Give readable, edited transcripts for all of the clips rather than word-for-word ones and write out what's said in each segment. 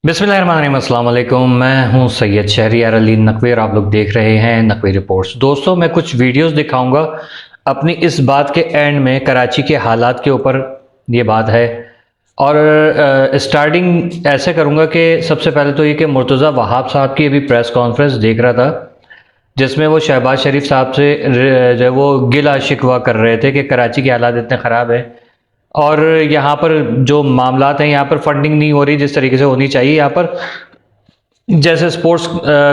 बिस्मिल्लाहिर्रहमानिर्रहीम, अस्सलाम वालेकुम। मैं हूं सैयद शहरियार अली नकवी और आप लोग देख रहे हैं नकवी रिपोर्ट्स। दोस्तों, मैं कुछ वीडियोस दिखाऊंगा अपनी इस बात के एंड में। कराची के हालात के ऊपर ये बात है और स्टार्टिंग ऐसे करूंगा कि सबसे पहले तो ये कि मुर्तज़ा वहाब साहब की अभी प्रेस कॉन्फ्रेंस देख रहा था, जिसमें वो शहबाज शरीफ साहब से जो है वो गिला शिकवा कर रहे थे कि कराची के हालात इतने ख़राब हैं और यहाँ पर जो मामलात हैं, यहाँ पर फंडिंग नहीं हो रही जिस तरीके से होनी चाहिए। यहाँ पर जैसे स्पोर्ट्स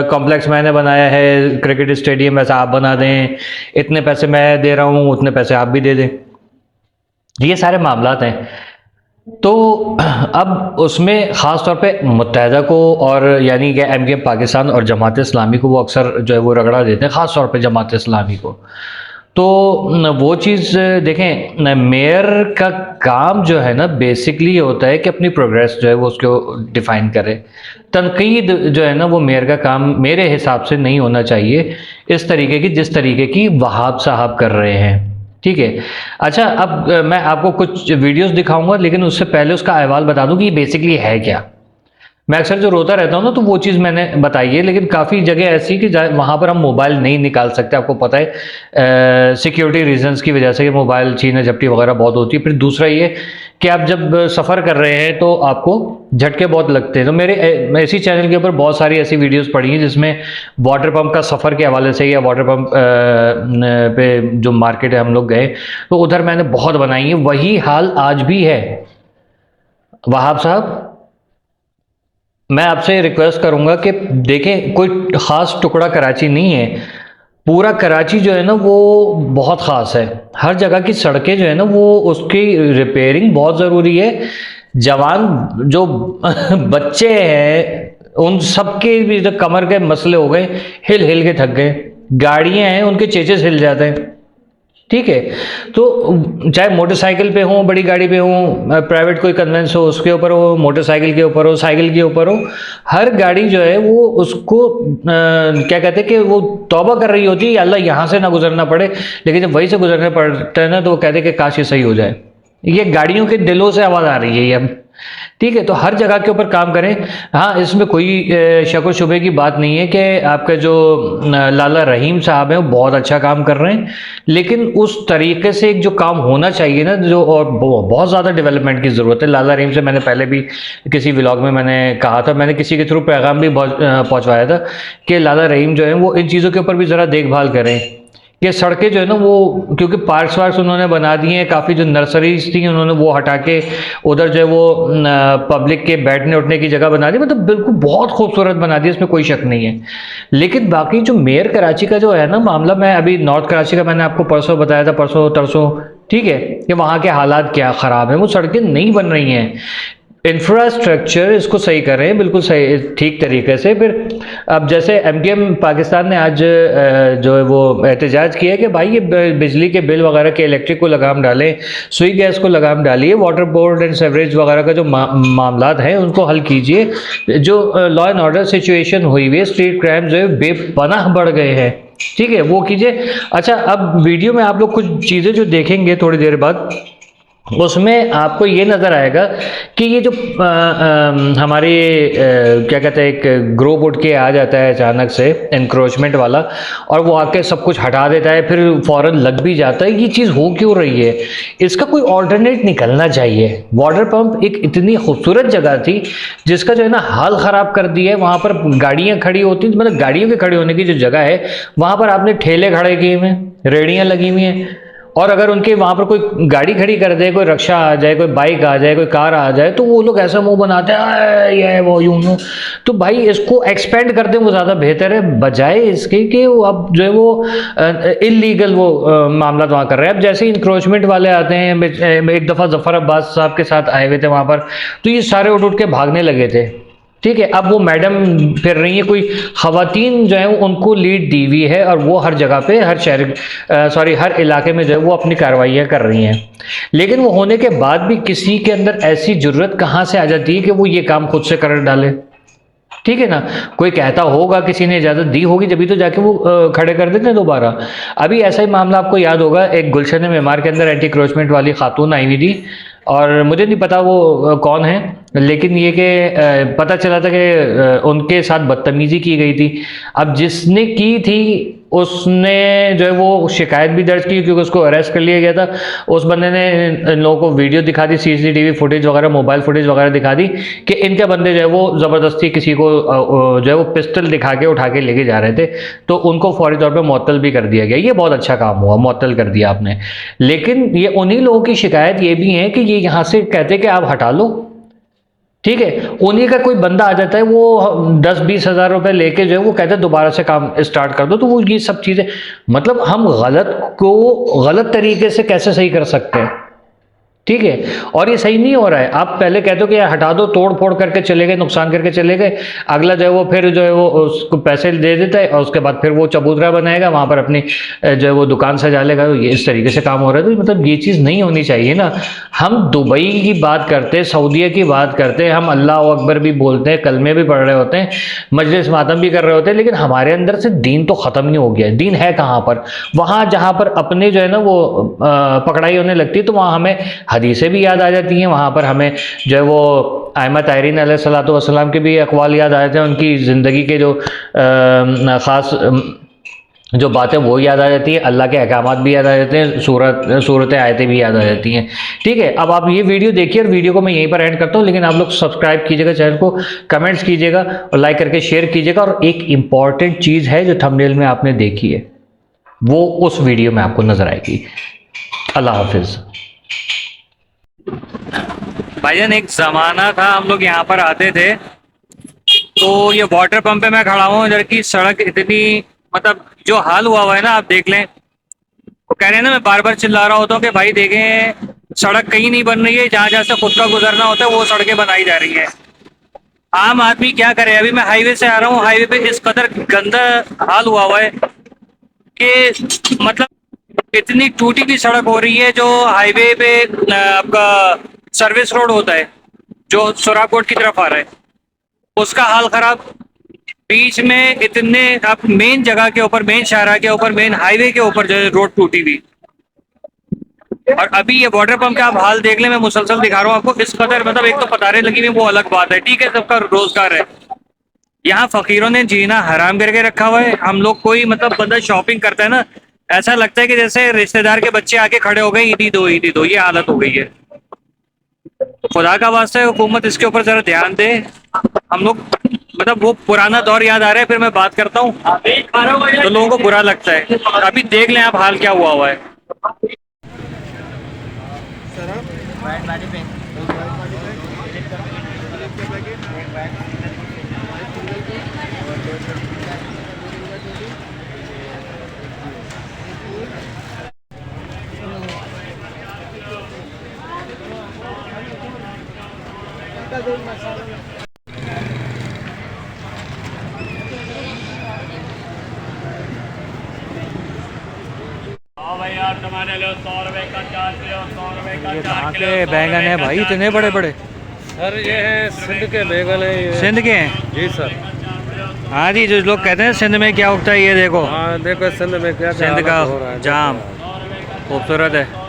कॉम्प्लेक्स मैंने बनाया है, क्रिकेट स्टेडियम वैसा आप बना दें, इतने पैसे मैं दे रहा हूँ उतने पैसे आप भी दे दें, ये सारे मामलात हैं। तो अब उसमें ख़ास तौर पे मुत्तहदा को और यानी कि एमकेएम पाकिस्तान और जमात इस्लामी को वो अक्सर जो है वो रगड़ा देते हैं, ख़ास तौर पे जमात इस्लामी को। तो वो चीज़ देखें, मेयर का काम जो है ना बेसिकली ये होता है कि अपनी प्रोग्रेस जो है वो उसको डिफ़ाइन करे। तनकीद जो है ना वो मेयर का काम मेरे हिसाब से नहीं होना चाहिए इस तरीके की जिस तरीके की वहाब साहब कर रहे हैं। ठीक है। अच्छा, अब मैं आपको कुछ वीडियोस दिखाऊंगा, लेकिन उससे पहले उसका अहवाल बता दूं कि ये बेसिकली है क्या। मैं अक्सर जो रोता रहता हूँ ना, तो वो चीज़ मैंने बताई है, लेकिन काफ़ी जगह ऐसी कि वहाँ पर हम मोबाइल नहीं निकाल सकते। आपको पता है सिक्योरिटी रीजंस की वजह से कि मोबाइल छीना झपटी वगैरह बहुत होती है। फिर दूसरा ये कि आप जब सफ़र कर रहे हैं तो आपको झटके बहुत लगते हैं। तो मेरे इसी चैनल के ऊपर बहुत सारी ऐसी वीडियोस पड़ी हैं जिसमें वाटर पंप का सफ़र के हवाले से या वाटर पंप पे जो मार्केट है हम लोग गए तो उधर मैंने बहुत बनाई है। वही हाल आज भी है। वहाब साहब, मैं आपसे रिक्वेस्ट करूंगा कि देखें, कोई ख़ास टुकड़ा कराची नहीं है, पूरा कराची जो है ना वो बहुत ख़ास है। हर जगह की सड़कें जो है ना वो उसकी रिपेयरिंग बहुत ज़रूरी है। जवान जो बच्चे हैं उन सबके भी जो कमर के मसले हो गए, हिल हिल के थक गए। गाड़ियाँ हैं उनके चेचेस हिल जाते हैं। ठीक है। तो चाहे मोटरसाइकिल पे हो, बड़ी गाड़ी पे हो, प्राइवेट कोई कन्वेंस हो उसके ऊपर हो, मोटरसाइकिल के ऊपर हो, साइकिल के ऊपर हो, हर गाड़ी जो है वो उसको क्या कहते हैं कि वो तौबा कर रही होती है, अल्लाह यहाँ से ना गुजरना पड़े। लेकिन जब वहीं से गुजरना पड़ता है ना तो वो कहते हैं कि काश ये सही हो जाए। ये गाड़ियों के दिलों से आवाज़ आ रही है ये अब। ठीक है। तो हर जगह के ऊपर काम करें। हाँ, इसमें कोई शक व शुबे की बात नहीं है कि आपके जो लाला रहीम साहब हैं वो बहुत अच्छा काम कर रहे हैं, लेकिन उस तरीके से एक जो काम होना चाहिए ना, जो और बहुत ज़्यादा डेवलपमेंट की ज़रूरत है। लाला रहीम से मैंने पहले भी किसी व्लॉग में मैंने कहा था, मैंने किसी के थ्रू पैगाम भी पहुँचवाया था कि लाला रहीम जो है वो इन चीज़ों के ऊपर भी ज़रा देखभाल करें कि सड़कें जो है ना वो, क्योंकि पार्क्स वार्क्स उन्होंने बना दिए हैं, काफ़ी जो नर्सरीज थी उन्होंने वो हटा के उधर जो है वो पब्लिक के बैठने उठने की जगह बना दी, मतलब बिल्कुल बहुत खूबसूरत बना दी, इसमें कोई शक नहीं है। लेकिन बाकी जो मेयर कराची का जो है ना मामला, मैं अभी नॉर्थ कराची का मैंने आपको परसों बताया था, परसों तरसों, ठीक है, कि वहाँ के हालात क्या ख़राब हैं। वो सड़कें नहीं बन रही हैं, इंफ्रास्ट्रक्चर इसको सही कर रहे हैं बिल्कुल सही ठीक तरीके से। फिर अब जैसे एमकेएम पाकिस्तान ने आज जो है वो एहतजाज किया कि भाई ये बिजली के बिल वगैरह के इलेक्ट्रिक को लगाम डालें, सुई गैस को लगाम डालिए, वाटर बोर्ड एंड सेवरेज वगैरह का जो मामलात हैं उनको हल कीजिए। जो लॉ एंड ऑर्डर सिचुएशन हुई हुई है, स्ट्रीट क्राइम जो है बेपनाह बढ़ गए हैं, ठीक है, वो कीजिए। अच्छा, अब वीडियो में आप लोग कुछ चीज़ें जो देखेंगे थोड़ी देर बाद, उसमें आपको ये नज़र आएगा कि ये जो हमारे क्या कहते हैं, एक ग्रुप उठ के आ जाता है अचानक से इंक्रोचमेंट वाला, और वो आके सब कुछ हटा देता है, फिर फ़ौरन लग भी जाता है। ये चीज़ हो क्यों रही है? इसका कोई ऑल्टरनेट निकलना चाहिए। वाटर पंप एक इतनी खूबसूरत जगह थी जिसका जो है ना हाल ख़राब कर दिया है। वहाँ पर गाड़ियाँ खड़ी होती, मतलब गाड़ियों के खड़े होने की जो जगह है वहाँ पर आपने ठेले खड़े किए हुए हैं, रेहड़ियाँ लगी हुई हैं, और अगर उनके वहाँ पर कोई गाड़ी खड़ी कर दे, कोई रिक्शा आ जाए, कोई बाइक आ जाए, कोई कार आ जाए, तो वो लोग ऐसा मुंह बनाते हैं ये वो यूं। तो भाई इसको एक्सपेंड कर दें, वो ज़्यादा बेहतर है, बजाय इसके कि वो अब जो है वो इलीगल वो मामला वहाँ कर रहे हैं। अब जैसे इंक्रोचमेंट वाले आते हैं, एक दफ़ा जफ़र अब्बास साहब के साथ आए हुए थे वहाँ पर, तो ये सारे उठ के भागने लगे थे। ठीक है। अब वो मैडम फिर रही है, कोई ख़वातीन जो है उनको लीड दी हुई है और वो हर जगह पे, हर शहर हर इलाके में जो है वो अपनी कार्रवाइयाँ कर रही हैं। लेकिन वो होने के बाद भी किसी के अंदर ऐसी ज़रूरत कहाँ से आ जाती है कि वो ये काम खुद से कर डाले? ठीक है ना, कोई कहता होगा, किसी ने इजाज़त दी होगी, जब भी तो जाके वो खड़े कर देते हैं दोबारा। अभी ऐसा ही मामला आपको याद होगा, एक गुलशन मेमार के अंदर एंटी क्रोचमेंट वाली खातून आई हुई थी, और मुझे नहीं पता वो कौन है, लेकिन ये कि पता चला था कि उनके साथ बदतमीज़ी की गई थी। अब जिसने की थी उसने जो है वो शिकायत भी दर्ज की, क्योंकि उसको अरेस्ट कर लिया गया था। उस बंदे ने इन लोगों को वीडियो दिखा दी, सीसीटीवी फुटेज वगैरह, मोबाइल फुटेज वगैरह दिखा दी कि इनके बंदे जो है वो ज़बरदस्ती किसी को जो है वो पिस्टल दिखा के उठा के लेके जा रहे थे, तो उनको फौरी तौर पर मुअत्तल भी कर दिया गया। ये बहुत अच्छा काम हुआ, मुअत्तल कर दिया आपने। लेकिन ये उन्हीं लोगों की शिकायत ये भी है कि ये यहाँ से कहते कि आप हटा लो, ठीक है, उन्हीं का कोई बंदा आ जाता है, वो 10-20 हज़ार रुपए लेके जो है वो कहते हैं दोबारा से काम स्टार्ट कर दो। तो वो ये सब चीज़ें, मतलब हम गलत को गलत तरीके से कैसे सही कर सकते हैं, ठीक है। और ये सही नहीं हो रहा है। आप पहले कहते हो कि यार हटा दो, तोड़ फोड़ करके चले गए, नुकसान करके चले गए, अगला जो है वो फिर जो है वो उसको पैसे दे देता है और उसके बाद फिर वो चबूतरा बनाएगा, वहाँ पर अपनी जो है वो दुकान सजा लेगा। ये इस तरीके से काम हो रहा है, तो मतलब ये चीज़ नहीं होनी चाहिए ना। हम दुबई की बात करते हैं, सऊदीया की बात करते हैं, हम अल्लाह अकबर भी बोलते हैं, कलमे भी पढ़ रहे होते हैं, मजलिस मातम भी कर रहे होते हैं, लेकिन हमारे अंदर से दीन तो ख़त्म नहीं हो गया है। दीन है कहाँ पर? वहाँ जहाँ पर अपने जो है ना वो पकड़ाई होने लगती है, तो वहाँ हमें हदीसें भी याद आ जाती हैं, वहाँ पर हमें जो है वो अइम्मा ताहिरीन अलैहिस्सलातु वस्सलाम के भी अक़वाल याद आ जाते हैं, उनकी ज़िंदगी के जो ख़ास जो बातें वो याद आ जाती है, अल्लाह के अहकामात भी याद आ जाते हैं, सूरतें आयतें भी याद आ जाती हैं, ठीक है। अब आप ये वीडियो देखिए, और वीडियो को मैं यहीं पर एंड करता हूँ, लेकिन आप लोग सब्सक्राइब कीजिएगा चैनल को, कमेंट्स कीजिएगा और लाइक करके शेयर कीजिएगा। और एक इम्पॉर्टेंट चीज़ है जो थंबनेल में आपने देखी है, वो उस वीडियो में आपको नज़र आएगी। अल्लाह हाफिज़। भाईजान एक ज़माना था, हम लोग यहाँ पर आते थे, तो ये वाटर पंप पे मैं खड़ा हूँ, इधर की सड़क इतनी, मतलब जो हाल हुआ है ना, आप देख लें। वो कह रहे हैं ना, मैं बार बार चिल्ला रहा होता हूँ कि भाई देखें, सड़क कहीं नहीं बन रही है, जहाँ जहाँ से खुद का गुजरना होता है वो सड़कें बनाई जा रही हैं। आम आदमी क्या करे? अभी मैं हाईवे से आ रहा हूँ, हाईवे पे इस कदर गंदा हाल हुआ है कि मतलब इतनी टूटी हुई सड़क हो रही है। जो हाईवे पे आपका सर्विस रोड होता है जो सुराकोट की तरफ आ रहा है, उसका हाल खराब। बीच में इतने, आप मेन जगह के ऊपर, मेन शाहरा के ऊपर, मेन हाईवे के ऊपर जो है रोड टूटी हुई। और अभी ये वाटर पंप का आप हाल देख लें, मैं मुसलसल दिखा रहा हूँ आपको। इस कदर, मतलब एक तो पतारे लगी हुई, वो अलग बात है, ठीक है, सबका रोजगार है। यहाँ फकीरों ने जीना हराम करके रखा हुआ है। हम लोग, कोई मतलब बंदा शॉपिंग करता है ना, ऐसा लगता है कि जैसे रिश्तेदार के बच्चे आके खड़े हो गए, ईदी दो ईदी दो, ये हालत हो गई है। खुदा का वास्ता है, हुकूमत इसके ऊपर जरा ध्यान दे। हम लोग, मतलब वो पुराना दौर याद आ रहा है, फिर मैं बात करता हूँ तो लोगों को बुरा लगता है। अभी देख लें आप हाल क्या हुआ है। भाई यार, टमाटर लो 100 रुपए का 4 किलो, 100 रुपए का 4 किलो। बैंगन है भाई, इतने बड़े बड़े। सर ये है सिंध के बैगन है ये। सिंध के हैं? जी सर। हाँ जी, जो लोग कहते हैं सिंध में क्या उगता है, ये देखो। हाँ देखो सिंध में क्या सिंध का हो रहा है, जाम खूबसूरत है।